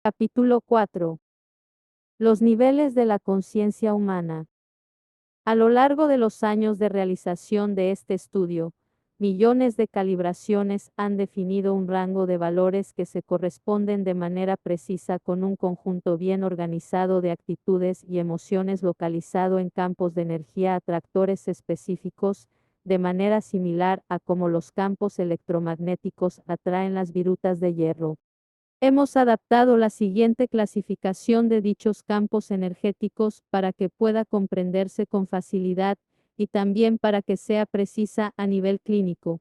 Capítulo 4. Los niveles de la conciencia humana. A lo largo de los años de realización de este estudio, millones de calibraciones han definido un rango de valores que se corresponden de manera precisa con un conjunto bien organizado de actitudes y emociones localizado en campos de energía atractores específicos, de manera similar a cómo los campos electromagnéticos atraen las virutas de hierro. Hemos adaptado la siguiente clasificación de dichos campos energéticos para que pueda comprenderse con facilidad y también para que sea precisa a nivel clínico.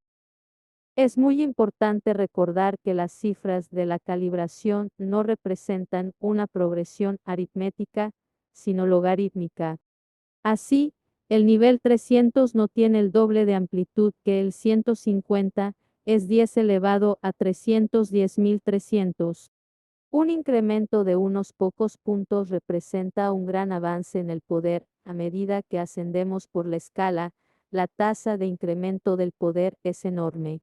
Es muy importante recordar que las cifras de la calibración no representan una progresión aritmética, sino logarítmica. Así, el nivel 300 no tiene el doble de amplitud que el 150, es 10 elevado a 310.300. Un incremento de unos pocos puntos representa un gran avance en el poder. A medida que ascendemos por la escala, la tasa de incremento del poder es enorme.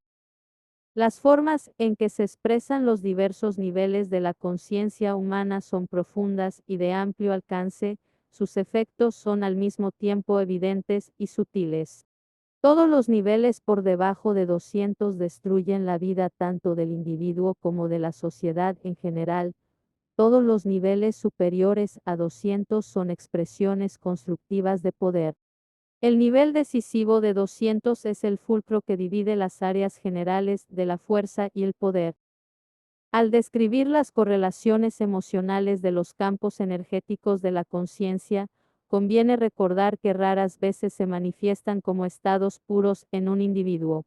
Las formas en que se expresan los diversos niveles de la conciencia humana son profundas y de amplio alcance, sus efectos son al mismo tiempo evidentes y sutiles. Todos los niveles por debajo de 200 destruyen la vida tanto del individuo como de la sociedad en general. Todos los niveles superiores a 200 son expresiones constructivas de poder. El nivel decisivo de 200 es el fulcro que divide las áreas generales de la fuerza y el poder. Al describir las correlaciones emocionales de los campos energéticos de la conciencia, conviene recordar que raras veces se manifiestan como estados puros en un individuo.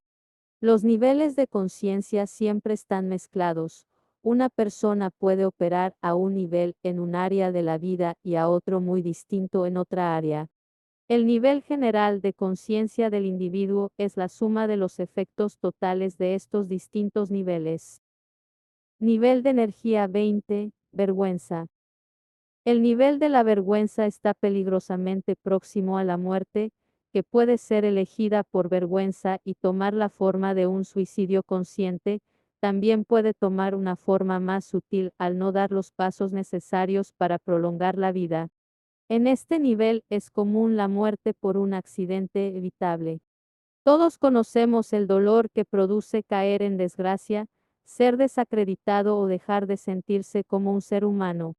Los niveles de conciencia siempre están mezclados. Una persona puede operar a un nivel en un área de la vida y a otro muy distinto en otra área. El nivel general de conciencia del individuo es la suma de los efectos totales de estos distintos niveles. Nivel de energía 20, vergüenza. El nivel de la vergüenza está peligrosamente próximo a la muerte, que puede ser elegida por vergüenza y tomar la forma de un suicidio consciente, también puede tomar una forma más sutil al no dar los pasos necesarios para prolongar la vida. En este nivel es común la muerte por un accidente evitable. Todos conocemos el dolor que produce caer en desgracia, ser desacreditado o dejar de sentirse como un ser humano.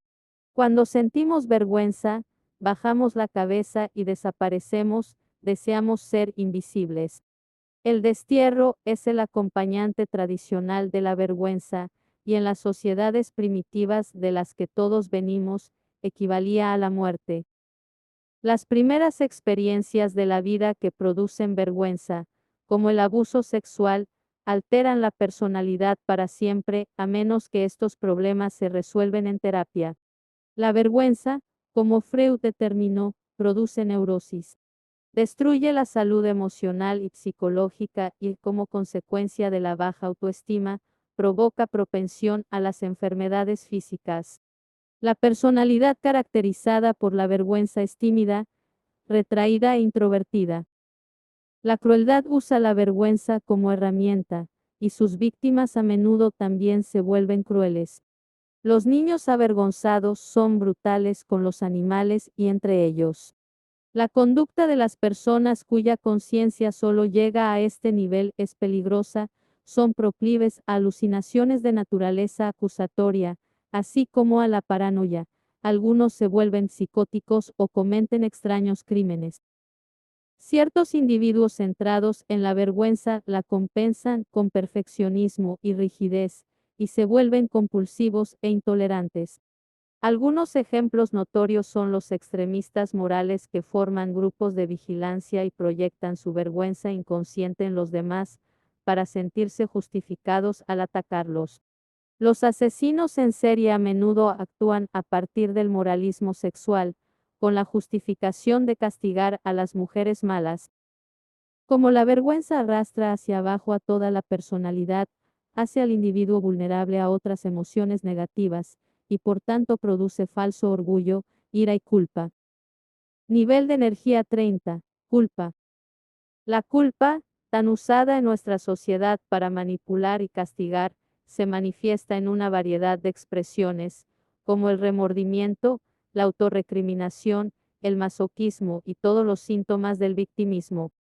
Cuando sentimos vergüenza, bajamos la cabeza y desaparecemos, deseamos ser invisibles. El destierro es el acompañante tradicional de la vergüenza, y en las sociedades primitivas de las que todos venimos, equivalía a la muerte. Las primeras experiencias de la vida que producen vergüenza, como el abuso sexual, alteran la personalidad para siempre, a menos que estos problemas se resuelven en terapia. La vergüenza, como Freud determinó, produce neurosis. Destruye la salud emocional y psicológica y, como consecuencia de la baja autoestima, provoca propensión a las enfermedades físicas. La personalidad caracterizada por la vergüenza es tímida, retraída e introvertida. La crueldad usa la vergüenza como herramienta, y sus víctimas a menudo también se vuelven crueles. Los niños avergonzados son brutales con los animales y entre ellos. La conducta de las personas cuya conciencia solo llega a este nivel es peligrosa, son proclives a alucinaciones de naturaleza acusatoria, así como a la paranoia. Algunos se vuelven psicóticos o cometen extraños crímenes. Ciertos individuos centrados en la vergüenza la compensan con perfeccionismo y rigidez, y se vuelven compulsivos e intolerantes. Algunos ejemplos notorios son los extremistas morales que forman grupos de vigilancia y proyectan su vergüenza inconsciente en los demás, para sentirse justificados al atacarlos. Los asesinos en serie a menudo actúan a partir del moralismo sexual, con la justificación de castigar a las mujeres malas. Como la vergüenza arrastra hacia abajo a toda la personalidad, hace al individuo vulnerable a otras emociones negativas, y por tanto produce falso orgullo, ira y culpa. Nivel de energía 30. Culpa. La culpa, tan usada en nuestra sociedad para manipular y castigar, se manifiesta en una variedad de expresiones. como el remordimiento, la autorrecriminación, el masoquismo y todos los síntomas del victimismo.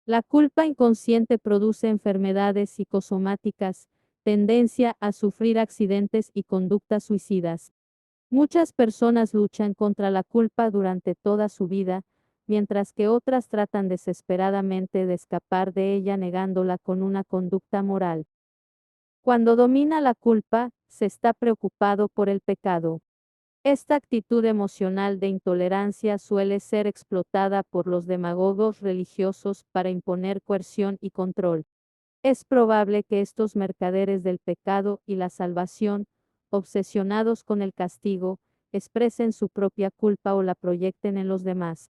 La culpa inconsciente produce enfermedades psicosomáticas, tendencia a sufrir accidentes y conductas suicidas. Muchas personas luchan contra la culpa durante toda su vida, mientras que otras tratan desesperadamente de escapar de ella negándola con una conducta moral. Cuando domina la culpa, se está preocupado por el pecado. Esta actitud emocional de intolerancia suele ser explotada por los demagogos religiosos para imponer coerción y control. Es probable que estos mercaderes del pecado y la salvación, obsesionados con el castigo, expresen su propia culpa o la proyecten en los demás.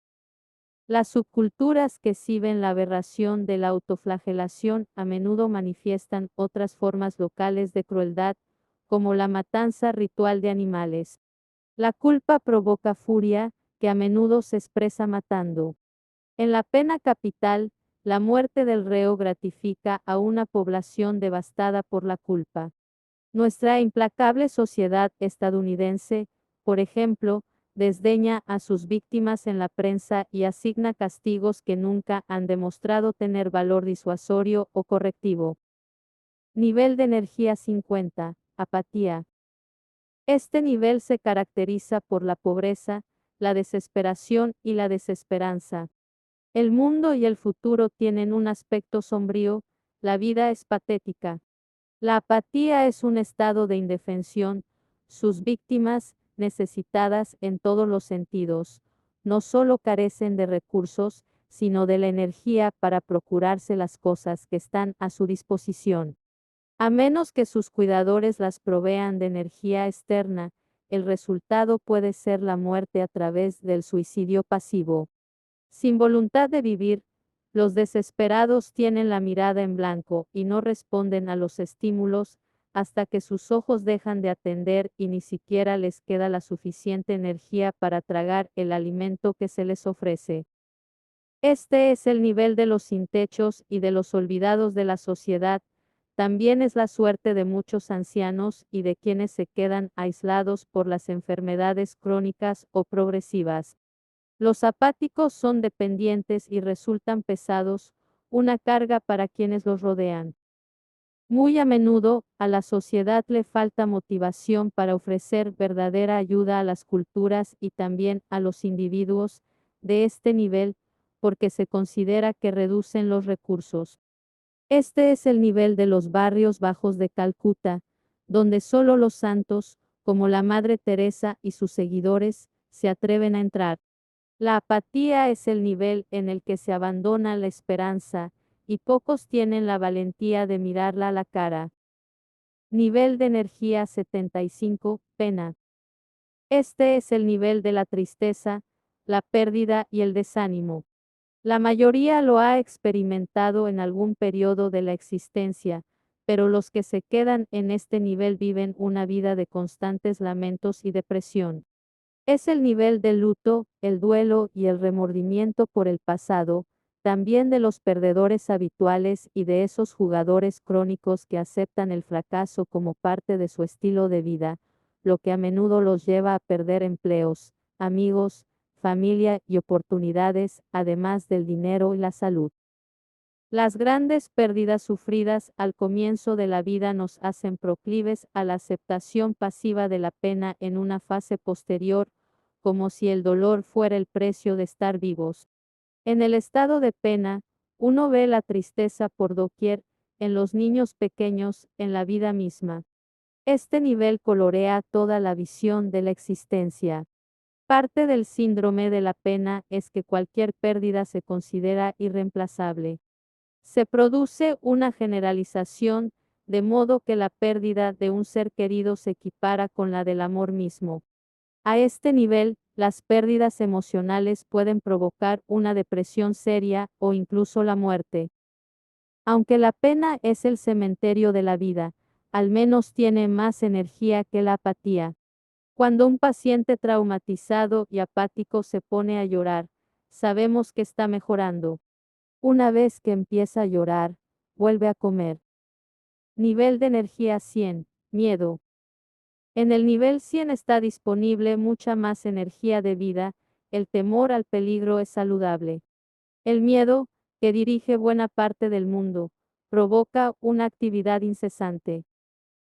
Las subculturas que exhiben la aberración de la autoflagelación a menudo manifiestan otras formas locales de crueldad, como la matanza ritual de animales. La culpa provoca furia, que a menudo se expresa matando. En la pena capital, la muerte del reo gratifica a una población devastada por la culpa. Nuestra implacable sociedad estadounidense, por ejemplo, desdeña a sus víctimas en la prensa y asigna castigos que nunca han demostrado tener valor disuasorio o correctivo. Nivel de energía 50. Apatía. Este nivel se caracteriza por la pobreza, la desesperación y la desesperanza. El mundo y el futuro tienen un aspecto sombrío, la vida es patética. La apatía es un estado de indefensión, sus víctimas, necesitadas en todos los sentidos, no solo carecen de recursos, sino de la energía para procurarse las cosas que están a su disposición. A menos que sus cuidadores las provean de energía externa, el resultado puede ser la muerte a través del suicidio pasivo. Sin voluntad de vivir, los desesperados tienen la mirada en blanco y no responden a los estímulos hasta que sus ojos dejan de atender y ni siquiera les queda la suficiente energía para tragar el alimento que se les ofrece. Este es el nivel de los sin techos y de los olvidados de la sociedad. También es la suerte de muchos ancianos y de quienes se quedan aislados por las enfermedades crónicas o progresivas. Los apáticos son dependientes y resultan pesados, una carga para quienes los rodean. Muy a menudo, a la sociedad le falta motivación para ofrecer verdadera ayuda a las culturas y también a los individuos de este nivel, porque se considera que reducen los recursos. Este es el nivel de los barrios bajos de Calcuta, donde solo los santos, como la Madre Teresa y sus seguidores, se atreven a entrar. La apatía es el nivel en el que se abandona la esperanza, y pocos tienen la valentía de mirarla a la cara. Nivel de energía 75, pena. Este es el nivel de la tristeza, la pérdida y el desánimo. La mayoría lo ha experimentado en algún periodo de la existencia, pero los que se quedan en este nivel viven una vida de constantes lamentos y depresión. Es el nivel del luto, el duelo y el remordimiento por el pasado, también de los perdedores habituales y de esos jugadores crónicos que aceptan el fracaso como parte de su estilo de vida, lo que a menudo los lleva a perder empleos, amigos, familia y oportunidades, además del dinero y la salud. Las grandes pérdidas sufridas al comienzo de la vida nos hacen proclives a la aceptación pasiva de la pena en una fase posterior, como si el dolor fuera el precio de estar vivos. En el estado de pena, uno ve la tristeza por doquier, en los niños pequeños, en la vida misma. Este nivel colorea toda la visión de la existencia. Parte del síndrome de la pena es que cualquier pérdida se considera irreemplazable. Se produce una generalización, de modo que la pérdida de un ser querido se equipara con la del amor mismo. A este nivel, las pérdidas emocionales pueden provocar una depresión seria o incluso la muerte. Aunque la pena es el cementerio de la vida, al menos tiene más energía que la apatía. Cuando un paciente traumatizado y apático se pone a llorar, sabemos que está mejorando. Una vez que empieza a llorar, vuelve a comer. Nivel de energía 100, miedo. En el nivel 100 está disponible mucha más energía de vida, el temor al peligro es saludable. El miedo, que dirige buena parte del mundo, provoca una actividad incesante.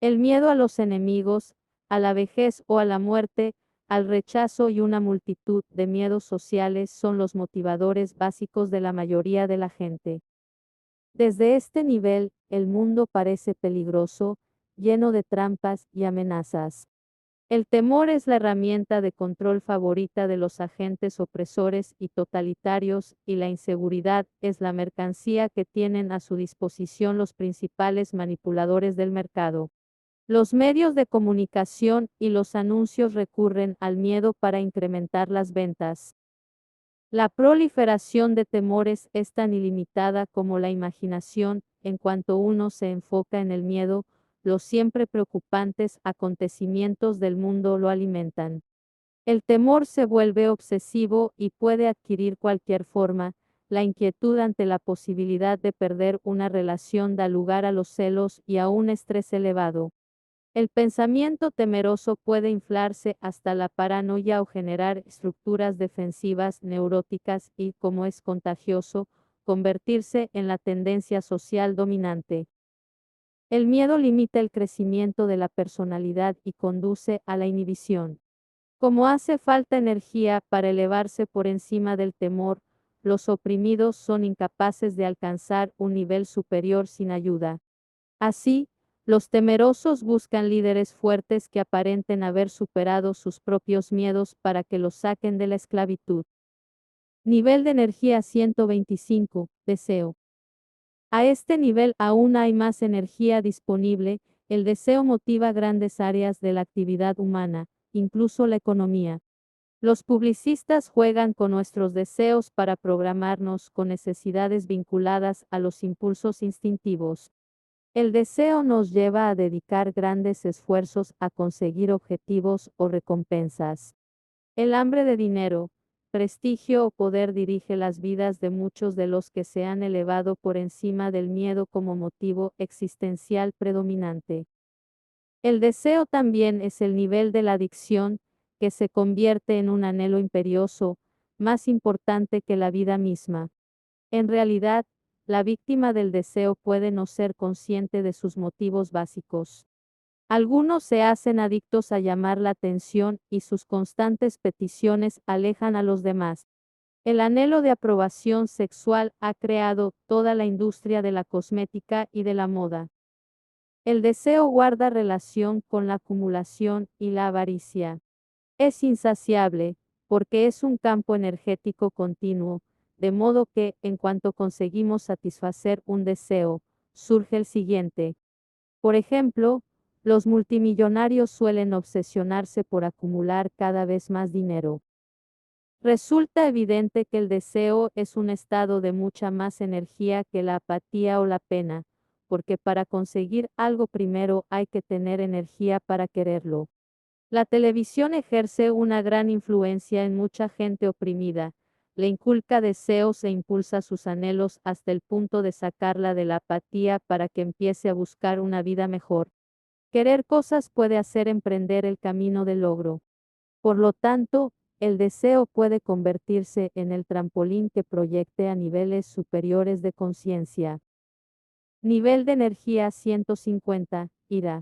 El miedo a los enemigos, a la vejez o a la muerte, al rechazo y una multitud de miedos sociales son los motivadores básicos de la mayoría de la gente. Desde este nivel, el mundo parece peligroso, lleno de trampas y amenazas. El temor es la herramienta de control favorita de los agentes opresores y totalitarios, y la inseguridad es la mercancía que tienen a su disposición los principales manipuladores del mercado. Los medios de comunicación y los anuncios recurren al miedo para incrementar las ventas. La proliferación de temores es tan ilimitada como la imaginación, en cuanto uno se enfoca en el miedo, los siempre preocupantes acontecimientos del mundo lo alimentan. El temor se vuelve obsesivo y puede adquirir cualquier forma. La inquietud ante la posibilidad de perder una relación da lugar a los celos y a un estrés elevado. El pensamiento temeroso puede inflarse hasta la paranoia o generar estructuras defensivas neuróticas y, como es contagioso, convertirse en la tendencia social dominante. El miedo limita el crecimiento de la personalidad y conduce a la inhibición. Como hace falta energía para elevarse por encima del temor, los oprimidos son incapaces de alcanzar un nivel superior sin ayuda. Así, los temerosos buscan líderes fuertes que aparenten haber superado sus propios miedos para que los saquen de la esclavitud. Nivel de energía 125, deseo. A este nivel aún hay más energía disponible, el deseo motiva grandes áreas de la actividad humana, incluso la economía. Los publicistas juegan con nuestros deseos para programarnos con necesidades vinculadas a los impulsos instintivos. El deseo nos lleva a dedicar grandes esfuerzos a conseguir objetivos o recompensas. El hambre de dinero, prestigio o poder dirige las vidas de muchos de los que se han elevado por encima del miedo como motivo existencial predominante. El deseo también es el nivel de la adicción, que se convierte en un anhelo imperioso, más importante que la vida misma. En realidad, la víctima del deseo puede no ser consciente de sus motivos básicos. Algunos se hacen adictos a llamar la atención y sus constantes peticiones alejan a los demás. El anhelo de aprobación sexual ha creado toda la industria de la cosmética y de la moda. El deseo guarda relación con la acumulación y la avaricia. Es insaciable, porque es un campo energético continuo, de modo que, en cuanto conseguimos satisfacer un deseo, surge el siguiente. Por ejemplo, los multimillonarios suelen obsesionarse por acumular cada vez más dinero. Resulta evidente que el deseo es un estado de mucha más energía que la apatía o la pena, porque para conseguir algo primero hay que tener energía para quererlo. La televisión ejerce una gran influencia en mucha gente oprimida, le inculca deseos e impulsa sus anhelos hasta el punto de sacarla de la apatía para que empiece a buscar una vida mejor. Querer cosas puede hacer emprender el camino del logro. Por lo tanto, el deseo puede convertirse en el trampolín que proyecte a niveles superiores de conciencia. Nivel de energía 150, ira.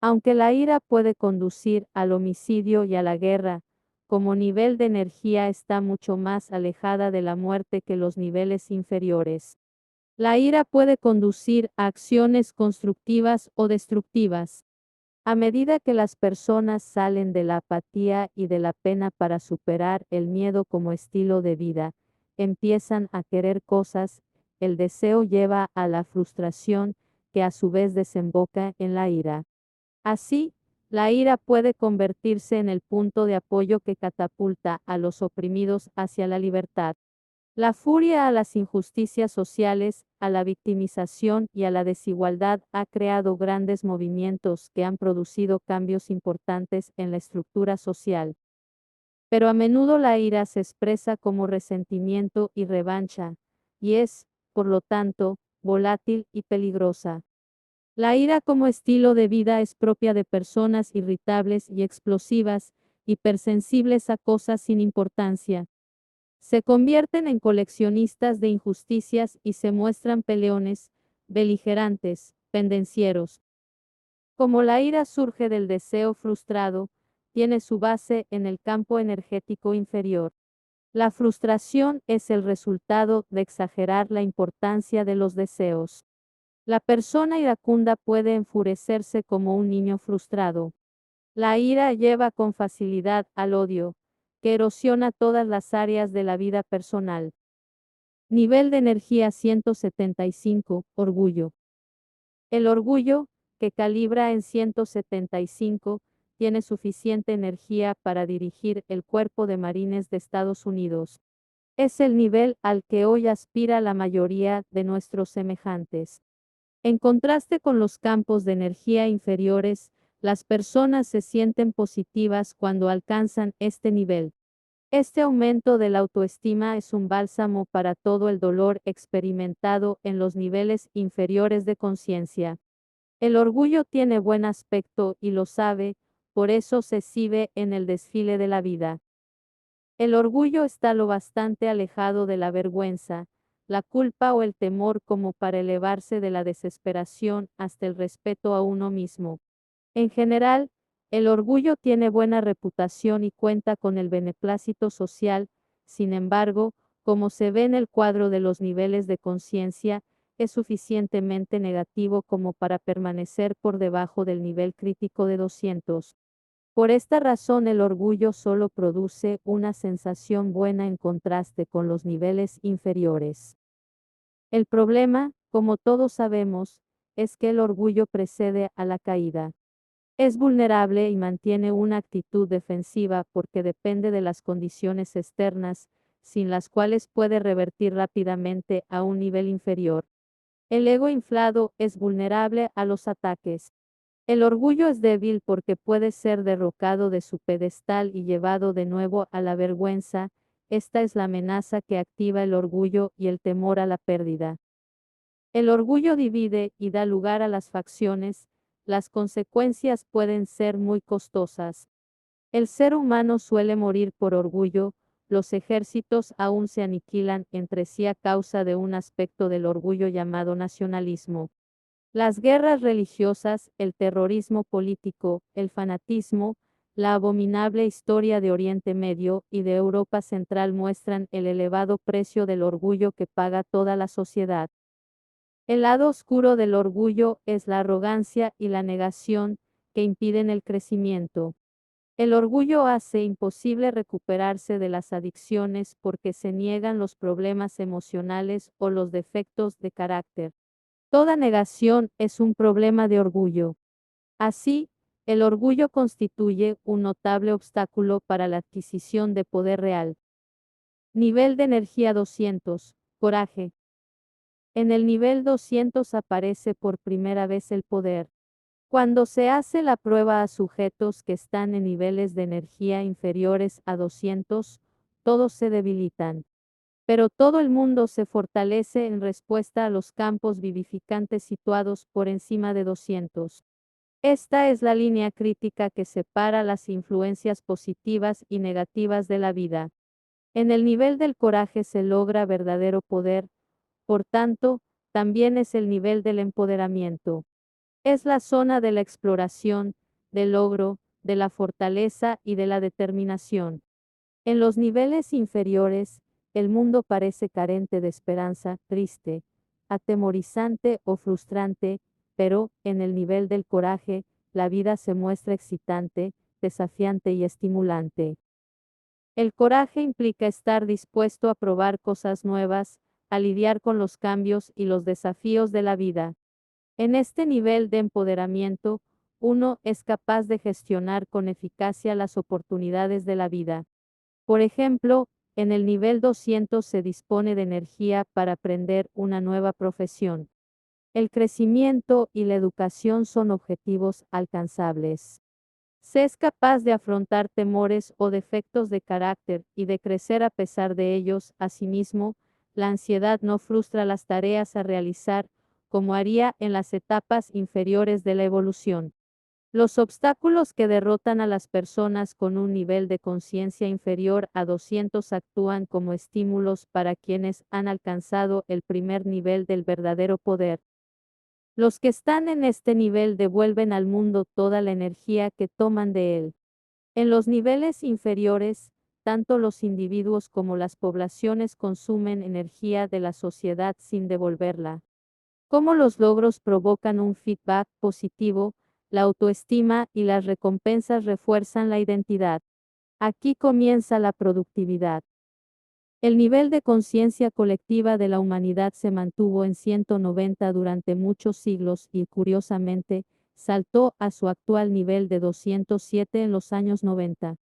Aunque la ira puede conducir al homicidio y a la guerra, como nivel de energía está mucho más alejada de la muerte que los niveles inferiores. La ira puede conducir a acciones constructivas o destructivas. A medida que las personas salen de la apatía y de la pena para superar el miedo como estilo de vida, empiezan a querer cosas, el deseo lleva a la frustración, que a su vez desemboca en la ira. Así, la ira puede convertirse en el punto de apoyo que catapulta a los oprimidos hacia la libertad. La furia a las injusticias sociales, a la victimización y a la desigualdad ha creado grandes movimientos que han producido cambios importantes en la estructura social. Pero a menudo la ira se expresa como resentimiento y revancha, y es, por lo tanto, volátil y peligrosa. La ira como estilo de vida es propia de personas irritables y explosivas, hipersensibles a cosas sin importancia. Se convierten en coleccionistas de injusticias y se muestran peleones, beligerantes, pendencieros. Como la ira surge del deseo frustrado, tiene su base en el campo energético inferior. La frustración es el resultado de exagerar la importancia de los deseos. La persona iracunda puede enfurecerse como un niño frustrado. La ira lleva con facilidad al odio, que erosiona todas las áreas de la vida personal. Nivel de energía 175, orgullo. El orgullo, que calibra en 175, tiene suficiente energía para dirigir el Cuerpo de Marines de Estados Unidos. Es el nivel al que hoy aspira la mayoría de nuestros semejantes. En contraste con los campos de energía inferiores, las personas se sienten positivas cuando alcanzan este nivel. Este aumento de la autoestima es un bálsamo para todo el dolor experimentado en los niveles inferiores de conciencia. El orgullo tiene buen aspecto y lo sabe, por eso se exhibe en el desfile de la vida. El orgullo está lo bastante alejado de la vergüenza, la culpa o el temor como para elevarse de la desesperación hasta el respeto a uno mismo. En general, el orgullo tiene buena reputación y cuenta con el beneplácito social, sin embargo, como se ve en el cuadro de los niveles de conciencia, es suficientemente negativo como para permanecer por debajo del nivel crítico de 200. Por esta razón el orgullo solo produce una sensación buena en contraste con los niveles inferiores. El problema, como todos sabemos, es que el orgullo precede a la caída. Es vulnerable y mantiene una actitud defensiva porque depende de las condiciones externas, sin las cuales puede revertir rápidamente a un nivel inferior. El ego inflado es vulnerable a los ataques. El orgullo es débil porque puede ser derrocado de su pedestal y llevado de nuevo a la vergüenza. Esta es la amenaza que activa el orgullo y el temor a la pérdida. El orgullo divide y da lugar a las facciones. Las consecuencias pueden ser muy costosas. El ser humano suele morir por orgullo. Los ejércitos aún se aniquilan entre sí a causa de un aspecto del orgullo llamado nacionalismo. Las guerras religiosas, el terrorismo político, el fanatismo, la abominable historia de Oriente Medio y de Europa Central muestran el elevado precio del orgullo que paga toda la sociedad. El lado oscuro del orgullo es la arrogancia y la negación, que impiden el crecimiento. El orgullo hace imposible recuperarse de las adicciones porque se niegan los problemas emocionales o los defectos de carácter. Toda negación es un problema de orgullo. Así, el orgullo constituye un notable obstáculo para la adquisición de poder real. Nivel de energía 200. Coraje. En el nivel 200 aparece por primera vez el poder. Cuando se hace la prueba a sujetos que están en niveles de energía inferiores a 200, todos se debilitan. Pero todo el mundo se fortalece en respuesta a los campos vivificantes situados por encima de 200. Esta es la línea crítica que separa las influencias positivas y negativas de la vida. En el nivel del coraje se logra verdadero poder, por tanto, también es el nivel del empoderamiento. Es la zona de la exploración, del logro, de la fortaleza y de la determinación. En los niveles inferiores, el mundo parece carente de esperanza, triste, atemorizante o frustrante, pero, en el nivel del coraje, la vida se muestra excitante, desafiante y estimulante. El coraje implica estar dispuesto a probar cosas nuevas, a lidiar con los cambios y los desafíos de la vida. En este nivel de empoderamiento, uno es capaz de gestionar con eficacia las oportunidades de la vida. Por ejemplo, en el nivel 200 se dispone de energía para aprender una nueva profesión. El crecimiento y la educación son objetivos alcanzables. Se es capaz de afrontar temores o defectos de carácter y de crecer a pesar de ellos. Asimismo, la ansiedad no frustra las tareas a realizar, como haría en las etapas inferiores de la evolución. Los obstáculos que derrotan a las personas con un nivel de conciencia inferior a 200 actúan como estímulos para quienes han alcanzado el primer nivel del verdadero poder. Los que están en este nivel devuelven al mundo toda la energía que toman de él. En los niveles inferiores, tanto los individuos como las poblaciones consumen energía de la sociedad sin devolverla. Cómo los logros provocan un feedback positivo, la autoestima y las recompensas refuerzan la identidad. Aquí comienza la productividad. El nivel de conciencia colectiva de la humanidad se mantuvo en 190 durante muchos siglos y, curiosamente, saltó a su actual nivel de 207 en los años 90.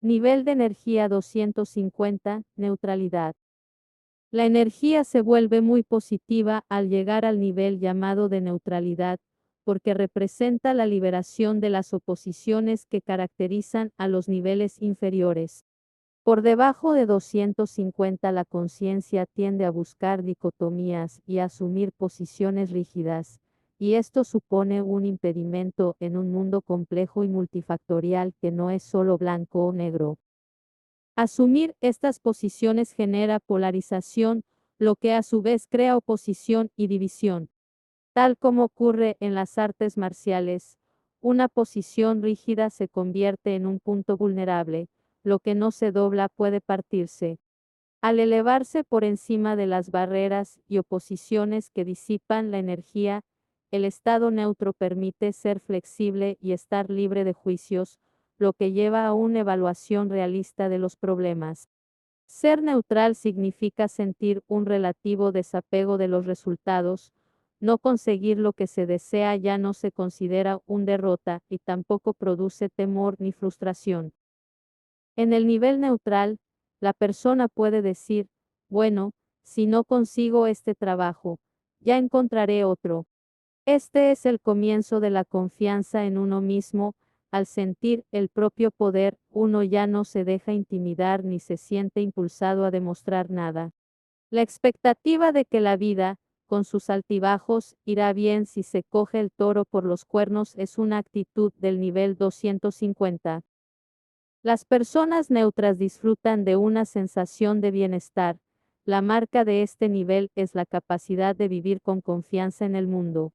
Nivel de energía 250, neutralidad. La energía se vuelve muy positiva al llegar al nivel llamado de neutralidad, porque representa la liberación de las oposiciones que caracterizan a los niveles inferiores. Por debajo de 250 la conciencia tiende a buscar dicotomías y a asumir posiciones rígidas, y esto supone un impedimento en un mundo complejo y multifactorial que no es solo blanco o negro. Asumir estas posiciones genera polarización, lo que a su vez crea oposición y división. Tal como ocurre en las artes marciales, una posición rígida se convierte en un punto vulnerable, lo que no se dobla puede partirse. Al elevarse por encima de las barreras y oposiciones que disipan la energía, el estado neutro permite ser flexible y estar libre de juicios, lo que lleva a una evaluación realista de los problemas. Ser neutral significa sentir un relativo desapego de los resultados. No conseguir lo que se desea ya no se considera una derrota y tampoco produce temor ni frustración. En el nivel neutral, la persona puede decir, bueno, si no consigo este trabajo, ya encontraré otro. Este es el comienzo de la confianza en uno mismo. Al sentir el propio poder, uno ya no se deja intimidar ni se siente impulsado a demostrar nada. La expectativa de que la vida, con sus altibajos, irá bien si se coge el toro por los cuernos es una actitud del nivel 250. Las personas neutras disfrutan de una sensación de bienestar. La marca de este nivel es la capacidad de vivir con confianza en el mundo.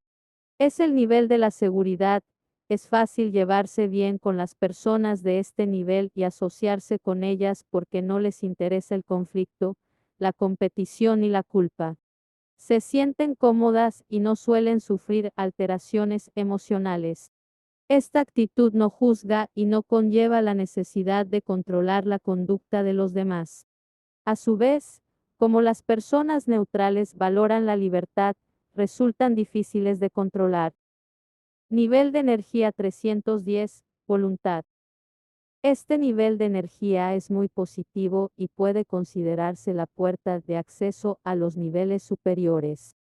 Es el nivel de la seguridad. Es fácil llevarse bien con las personas de este nivel y asociarse con ellas porque no les interesa el conflicto, la competición y la culpa. Se sienten cómodas y no suelen sufrir alteraciones emocionales. Esta actitud no juzga y no conlleva la necesidad de controlar la conducta de los demás. A su vez, como las personas neutrales valoran la libertad, resultan difíciles de controlar. Nivel de energía 310, voluntad. Este nivel de energía es muy positivo y puede considerarse la puerta de acceso a los niveles superiores.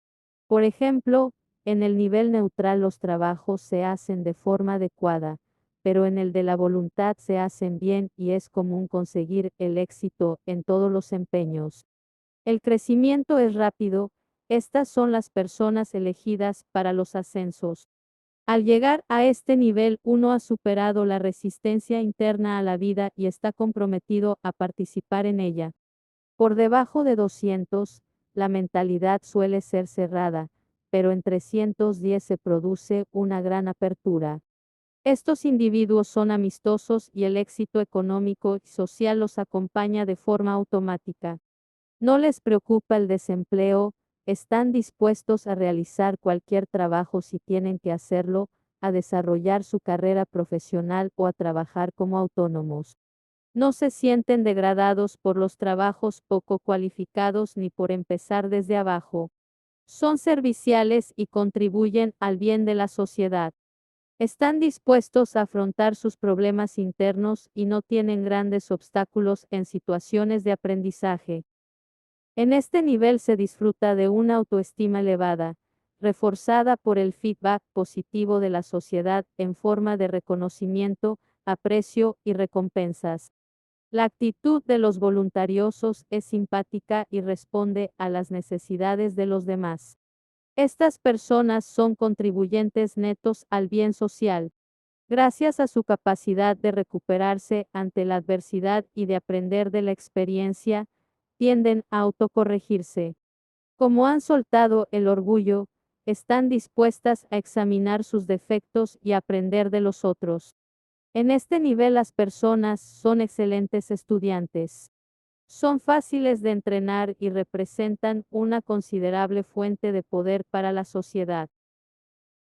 Por ejemplo, en el nivel neutral los trabajos se hacen de forma adecuada, pero en el de la voluntad se hacen bien y es común conseguir el éxito en todos los empeños. El crecimiento es rápido. Estas son las personas elegidas para los ascensos. Al llegar a este nivel, uno ha superado la resistencia interna a la vida y está comprometido a participar en ella. Por debajo de 200, la mentalidad suele ser cerrada, pero en 310 se produce una gran apertura. Estos individuos son amistosos y el éxito económico y social los acompaña de forma automática. No les preocupa el desempleo, están dispuestos a realizar cualquier trabajo si tienen que hacerlo, a desarrollar su carrera profesional o a trabajar como autónomos. No se sienten degradados por los trabajos poco cualificados ni por empezar desde abajo. Son serviciales y contribuyen al bien de la sociedad. Están dispuestos a afrontar sus problemas internos y no tienen grandes obstáculos en situaciones de aprendizaje. En este nivel se disfruta de una autoestima elevada, reforzada por el feedback positivo de la sociedad en forma de reconocimiento, aprecio y recompensas. La actitud de los voluntariosos es simpática y responde a las necesidades de los demás. Estas personas son contribuyentes netos al bien social. Gracias a su capacidad de recuperarse ante la adversidad y de aprender de la experiencia, tienden a autocorregirse. Como han soltado el orgullo, están dispuestas a examinar sus defectos y aprender de los otros. En este nivel las personas son excelentes estudiantes. Son fáciles de entrenar y representan una considerable fuente de poder para la sociedad.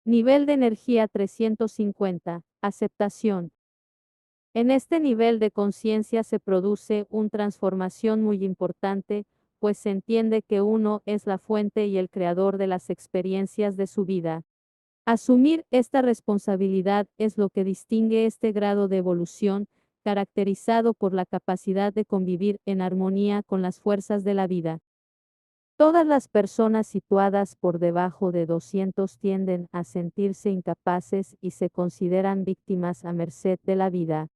Nivel de energía 350. Aceptación. En este nivel de conciencia se produce una transformación muy importante, pues se entiende que uno es la fuente y el creador de las experiencias de su vida. Asumir esta responsabilidad es lo que distingue este grado de evolución, caracterizado por la capacidad de convivir en armonía con las fuerzas de la vida. Todas las personas situadas por debajo de 200 tienden a sentirse incapaces y se consideran víctimas a merced de la vida.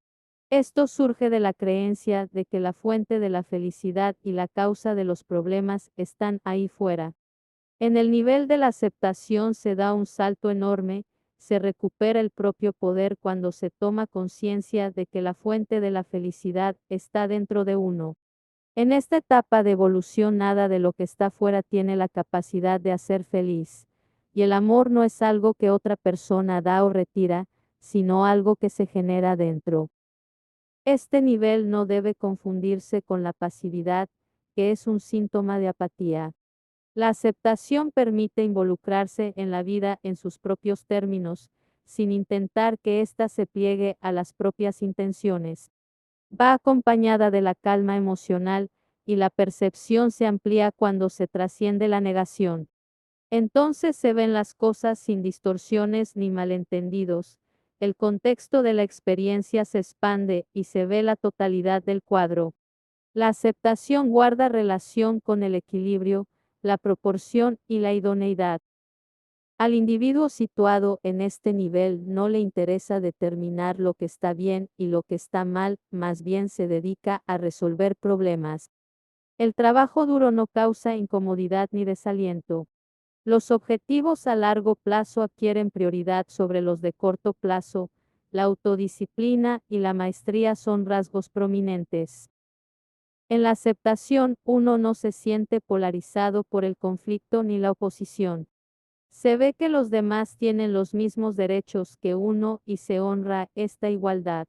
Esto surge de la creencia de que la fuente de la felicidad y la causa de los problemas están ahí fuera. En el nivel de la aceptación se da un salto enorme, se recupera el propio poder cuando se toma conciencia de que la fuente de la felicidad está dentro de uno. En esta etapa de evolución nada de lo que está fuera tiene la capacidad de hacer feliz, y el amor no es algo que otra persona da o retira, sino algo que se genera dentro. Este nivel no debe confundirse con la pasividad, que es un síntoma de apatía. La aceptación permite involucrarse en la vida en sus propios términos, sin intentar que ésta se pliegue a las propias intenciones. Va acompañada de la calma emocional, y la percepción se amplía cuando se trasciende la negación. Entonces se ven las cosas sin distorsiones ni malentendidos, el contexto de la experiencia se expande y se ve la totalidad del cuadro. La aceptación guarda relación con el equilibrio, la proporción y la idoneidad. Al individuo situado en este nivel no le interesa determinar lo que está bien y lo que está mal, más bien se dedica a resolver problemas. El trabajo duro no causa incomodidad ni desaliento. Los objetivos a largo plazo adquieren prioridad sobre los de corto plazo. La autodisciplina y la maestría son rasgos prominentes. En la aceptación, uno no se siente polarizado por el conflicto ni la oposición. Se ve que los demás tienen los mismos derechos que uno y se honra esta igualdad.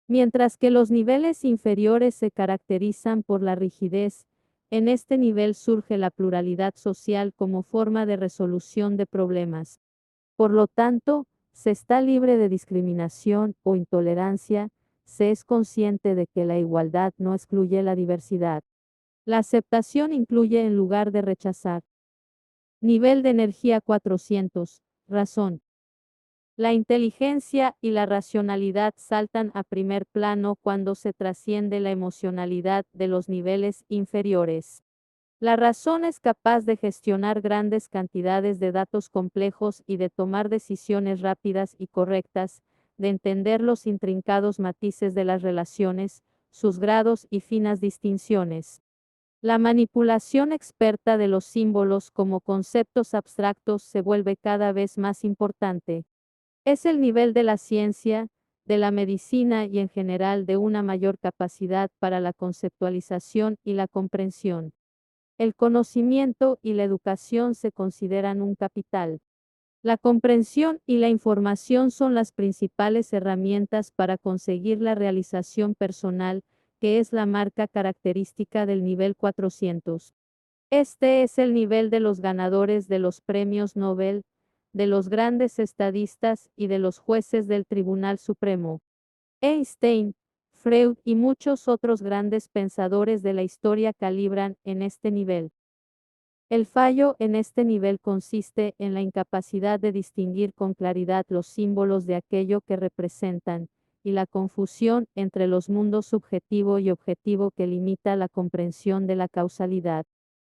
Mientras que los niveles inferiores se caracterizan por la rigidez, en este nivel surge la pluralidad social como forma de resolución de problemas. Por lo tanto, se está libre de discriminación o intolerancia, se es consciente de que la igualdad no excluye la diversidad. La aceptación incluye en lugar de rechazar. Nivel de energía 400. Razón. La inteligencia y la racionalidad saltan a primer plano cuando se trasciende la emocionalidad de los niveles inferiores. La razón es capaz de gestionar grandes cantidades de datos complejos y de tomar decisiones rápidas y correctas, de entender los intrincados matices de las relaciones, sus grados y finas distinciones. La manipulación experta de los símbolos como conceptos abstractos se vuelve cada vez más importante. Es el nivel de la ciencia, de la medicina y en general de una mayor capacidad para la conceptualización y la comprensión. El conocimiento y la educación se consideran un capital. La comprensión y la información son las principales herramientas para conseguir la realización personal, que es la marca característica del nivel 400. Este es el nivel de los ganadores de los premios Nobel, de los grandes estadistas y de los jueces del Tribunal Supremo. Einstein, Freud y muchos otros grandes pensadores de la historia calibran en este nivel. El fallo en este nivel consiste en la incapacidad de distinguir con claridad los símbolos de aquello que representan, y la confusión entre los mundos subjetivo y objetivo que limita la comprensión de la causalidad.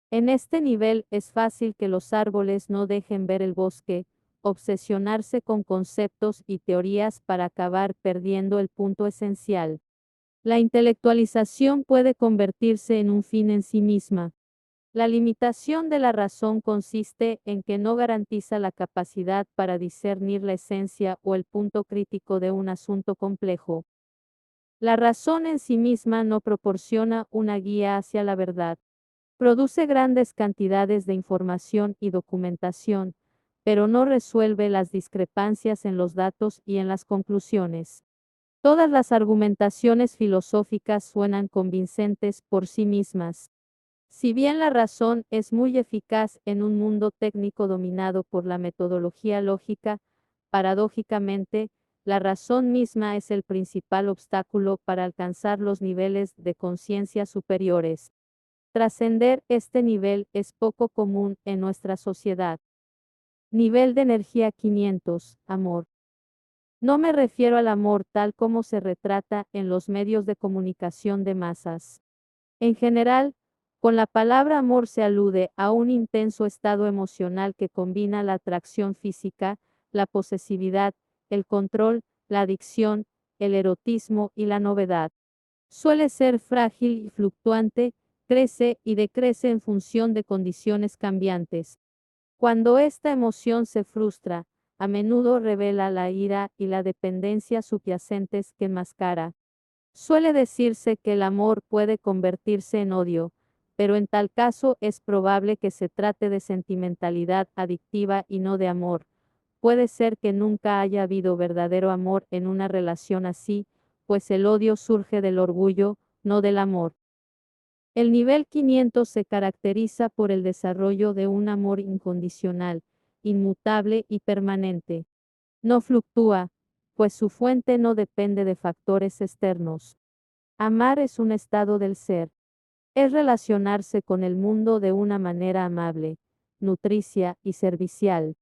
En este nivel es fácil que los árboles no dejen ver el bosque, obsesionarse con conceptos y teorías para acabar perdiendo el punto esencial. La intelectualización puede convertirse en un fin en sí misma. La limitación de la razón consiste en que no garantiza la capacidad para discernir la esencia o el punto crítico de un asunto complejo. La razón en sí misma no proporciona una guía hacia la verdad. Produce grandes cantidades de información y documentación, pero no resuelve las discrepancias en los datos y en las conclusiones. Todas las argumentaciones filosóficas suenan convincentes por sí mismas. Si bien la razón es muy eficaz en un mundo técnico dominado por la metodología lógica, paradójicamente, la razón misma es el principal obstáculo para alcanzar los niveles de conciencia superiores. Trascender este nivel es poco común en nuestra sociedad. Nivel de energía 500, amor. No me refiero al amor tal como se retrata en los medios de comunicación de masas. En general, con la palabra amor se alude a un intenso estado emocional que combina la atracción física, la posesividad, el control, la adicción, el erotismo y la novedad. Suele ser frágil y fluctuante, crece y decrece en función de condiciones cambiantes. Cuando esta emoción se frustra, a menudo revela la ira y la dependencia subyacentes que enmascara. Suele decirse que el amor puede convertirse en odio, pero en tal caso es probable que se trate de sentimentalidad adictiva y no de amor. Puede ser que nunca haya habido verdadero amor en una relación así, pues el odio surge del orgullo, no del amor. El nivel 500 se caracteriza por el desarrollo de un amor incondicional, inmutable y permanente. No fluctúa, pues su fuente no depende de factores externos. Amar es un estado del ser. Es relacionarse con el mundo de una manera amable, nutricia y servicial.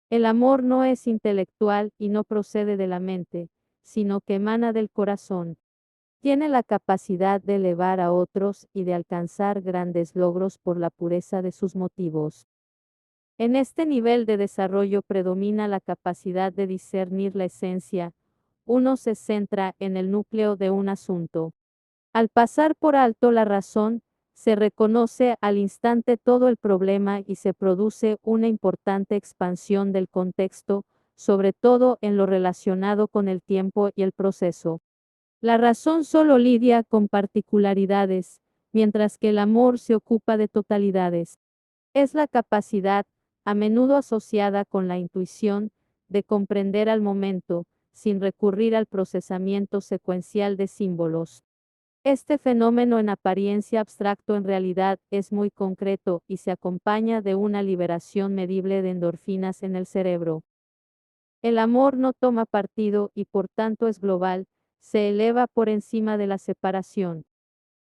El amor no es intelectual y no procede de la mente, sino que emana del corazón. Tiene la capacidad de elevar a otros y de alcanzar grandes logros por la pureza de sus motivos. En este nivel de desarrollo predomina la capacidad de discernir la esencia. Uno se centra en el núcleo de un asunto. Al pasar por alto la razón, se reconoce al instante todo el problema y se produce una importante expansión del contexto, sobre todo en lo relacionado con el tiempo y el proceso. La razón solo lidia con particularidades, mientras que el amor se ocupa de totalidades. Es la capacidad, a menudo asociada con la intuición, de comprender al momento, sin recurrir al procesamiento secuencial de símbolos. Este fenómeno en apariencia abstracto en realidad es muy concreto y se acompaña de una liberación medible de endorfinas en el cerebro. El amor no toma partido y por tanto es global, se eleva por encima de la separación.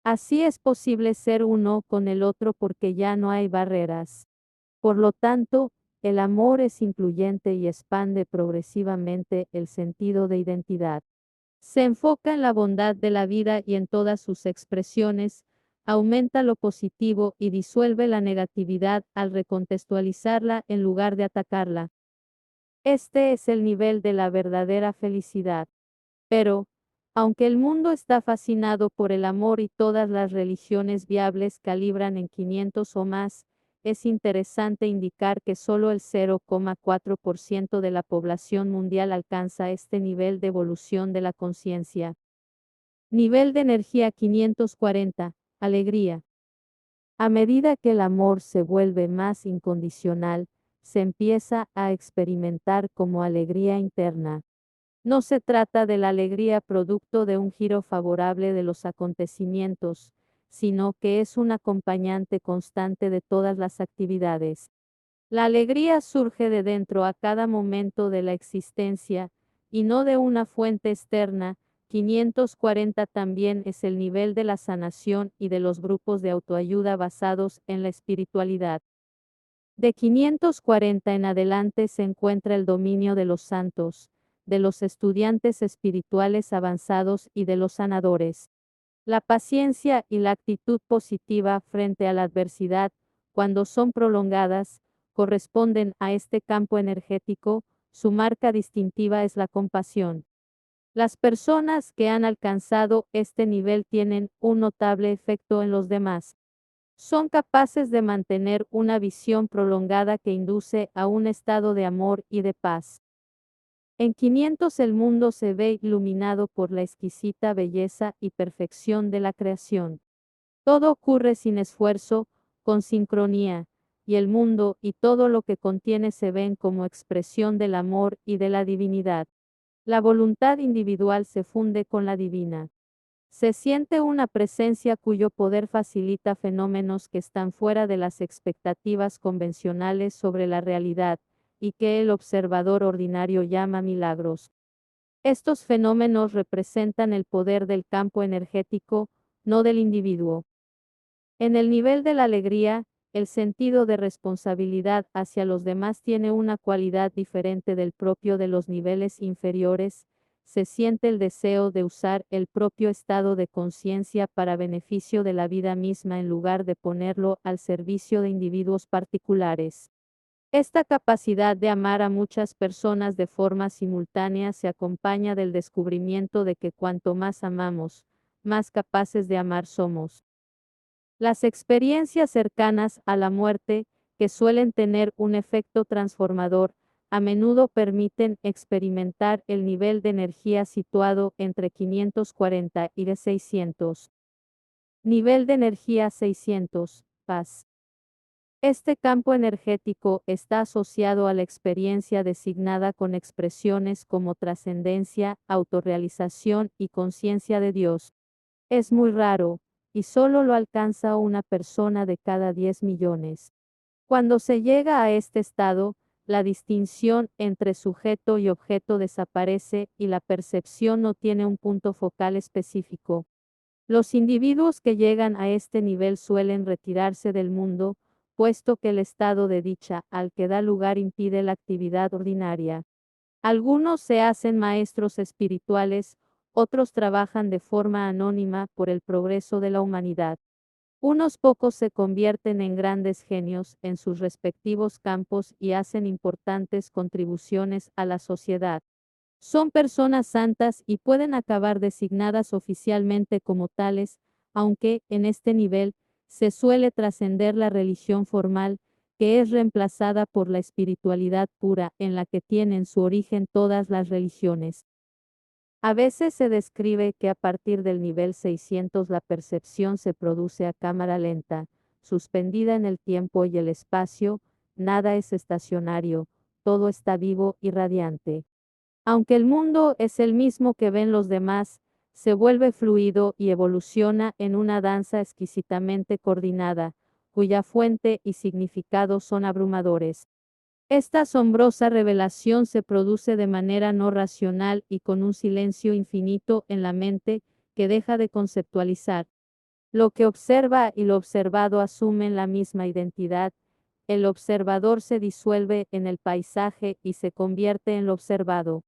Así es posible ser uno con el otro porque ya no hay barreras. Por lo tanto, el amor es incluyente y expande progresivamente el sentido de identidad. Se enfoca en la bondad de la vida y en todas sus expresiones, aumenta lo positivo y disuelve la negatividad al recontextualizarla en lugar de atacarla. Este es el nivel de la verdadera felicidad. Pero, aunque el mundo está fascinado por el amor y todas las religiones viables calibran en 500 o más, es interesante indicar que solo el 0,4% de la población mundial alcanza este nivel de evolución de la conciencia. Nivel de energía 540, alegría. A medida que el amor se vuelve más incondicional, se empieza a experimentar como alegría interna. No se trata de la alegría producto de un giro favorable de los acontecimientos, sino que es un acompañante constante de todas las actividades. La alegría surge de dentro a cada momento de la existencia, y no de una fuente externa. 540 también es el nivel de la sanación y de los grupos de autoayuda basados en la espiritualidad. De 540 en adelante se encuentra el dominio de los santos, de los estudiantes espirituales avanzados y de los sanadores. La paciencia y la actitud positiva frente a la adversidad, cuando son prolongadas, corresponden a este campo energético. Su marca distintiva es la compasión. Las personas que han alcanzado este nivel tienen un notable efecto en los demás. Son capaces de mantener una visión prolongada que induce a un estado de amor y de paz. En 500 el mundo se ve iluminado por la exquisita belleza y perfección de la creación. Todo ocurre sin esfuerzo, con sincronía, y el mundo y todo lo que contiene se ven como expresión del amor y de la divinidad. La voluntad individual se funde con la divina. Se siente una presencia cuyo poder facilita fenómenos que están fuera de las expectativas convencionales sobre la realidad, y que el observador ordinario llama milagros. Estos fenómenos representan el poder del campo energético, no del individuo. En el nivel de la alegría, el sentido de responsabilidad hacia los demás tiene una cualidad diferente del propio de los niveles inferiores. Se siente el deseo de usar el propio estado de conciencia para beneficio de la vida misma en lugar de ponerlo al servicio de individuos particulares. Esta capacidad de amar a muchas personas de forma simultánea se acompaña del descubrimiento de que cuanto más amamos, más capaces de amar somos. Las experiencias cercanas a la muerte, que suelen tener un efecto transformador, a menudo permiten experimentar el nivel de energía situado entre 540 y de 600. Nivel de energía 600, paz. Este campo energético está asociado a la experiencia designada con expresiones como trascendencia, autorrealización y conciencia de Dios. Es muy raro, y solo lo alcanza una persona de cada 10 millones. Cuando se llega a este estado, la distinción entre sujeto y objeto desaparece y la percepción no tiene un punto focal específico. Los individuos que llegan a este nivel suelen retirarse del mundo, puesto que el estado de dicha al que da lugar impide la actividad ordinaria. Algunos se hacen maestros espirituales, otros trabajan de forma anónima por el progreso de la humanidad. Unos pocos se convierten en grandes genios en sus respectivos campos y hacen importantes contribuciones a la sociedad. Son personas santas y pueden acabar designadas oficialmente como tales, aunque, en este nivel, se suele trascender la religión formal, que es reemplazada por la espiritualidad pura en la que tienen su origen todas las religiones. A veces se describe que a partir del nivel 600 la percepción se produce a cámara lenta, suspendida en el tiempo y el espacio, nada es estacionario, todo está vivo y radiante. Aunque el mundo es el mismo que ven los demás, se vuelve fluido y evoluciona en una danza exquisitamente coordinada, cuya fuente y significado son abrumadores. Esta asombrosa revelación se produce de manera no racional y con un silencio infinito en la mente, que deja de conceptualizar. Lo que observa y lo observado asumen la misma identidad. El observador se disuelve en el paisaje y se convierte en lo observado.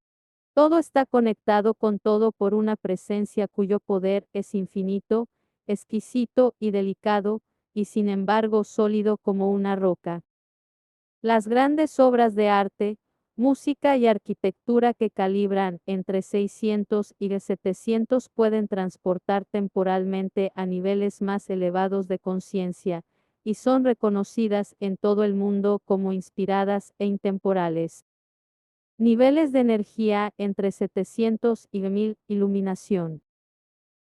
Todo está conectado con todo por una presencia cuyo poder es infinito, exquisito y delicado, y sin embargo sólido como una roca. Las grandes obras de arte, música y arquitectura que calibran entre 600 y de 700 pueden transportar temporalmente a niveles más elevados de conciencia, y son reconocidas en todo el mundo como inspiradas e intemporales. Niveles de energía entre 700 y 1000, iluminación.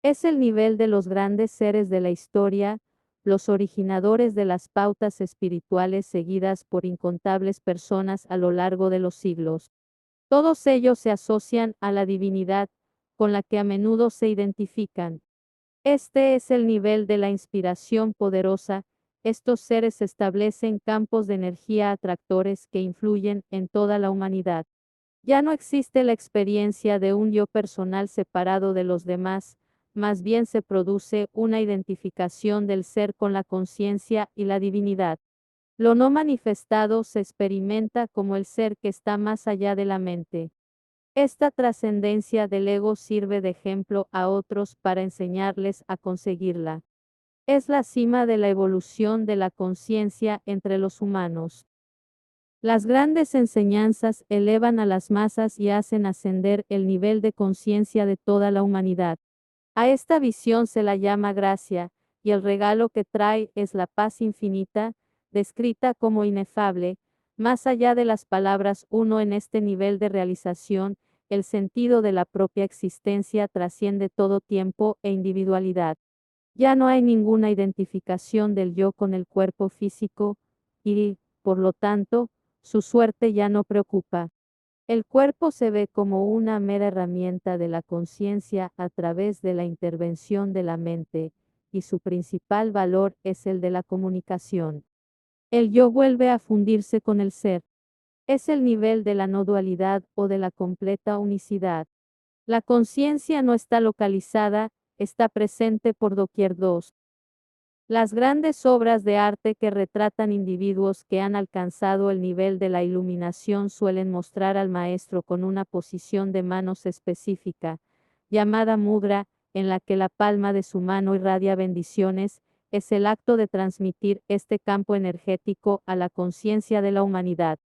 Es el nivel de los grandes seres de la historia, los originadores de las pautas espirituales seguidas por incontables personas a lo largo de los siglos. Todos ellos se asocian a la divinidad, con la que a menudo se identifican. Este es el nivel de la inspiración poderosa. Estos seres establecen campos de energía atractores que influyen en toda la humanidad. Ya no existe la experiencia de un yo personal separado de los demás, más bien se produce una identificación del ser con la conciencia y la divinidad. Lo no manifestado se experimenta como el ser que está más allá de la mente. Esta trascendencia del ego sirve de ejemplo a otros para enseñarles a conseguirla. Es la cima de la evolución de la conciencia entre los humanos. Las grandes enseñanzas elevan a las masas y hacen ascender el nivel de conciencia de toda la humanidad. A esta visión se la llama gracia, y el regalo que trae es la paz infinita, descrita como inefable, más allá de las palabras. Uno en este nivel de realización, el sentido de la propia existencia trasciende todo tiempo e individualidad. Ya no hay ninguna identificación del yo con el cuerpo físico y, por lo tanto, su suerte ya no preocupa. El cuerpo se ve como una mera herramienta de la conciencia a través de la intervención de la mente, y su principal valor es el de la comunicación. El yo vuelve a fundirse con el ser. Es el nivel de la no dualidad o de la completa unicidad. La conciencia no está localizada, está presente por doquier. 2. Las grandes obras de arte que retratan individuos que han alcanzado el nivel de la iluminación suelen mostrar al maestro con una posición de manos específica, llamada mudra, en la que la palma de su mano irradia bendiciones. Es el acto de transmitir este campo energético a la conciencia de la humanidad.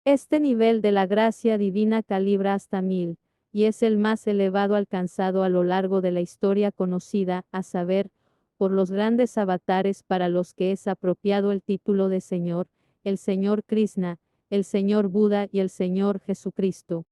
Este nivel de la gracia divina calibra hasta 1000, y es el más elevado alcanzado a lo largo de la historia conocida, a saber, por los grandes avatares para los que es apropiado el título de Señor, el Señor Krishna, el Señor Buda y el Señor Jesucristo.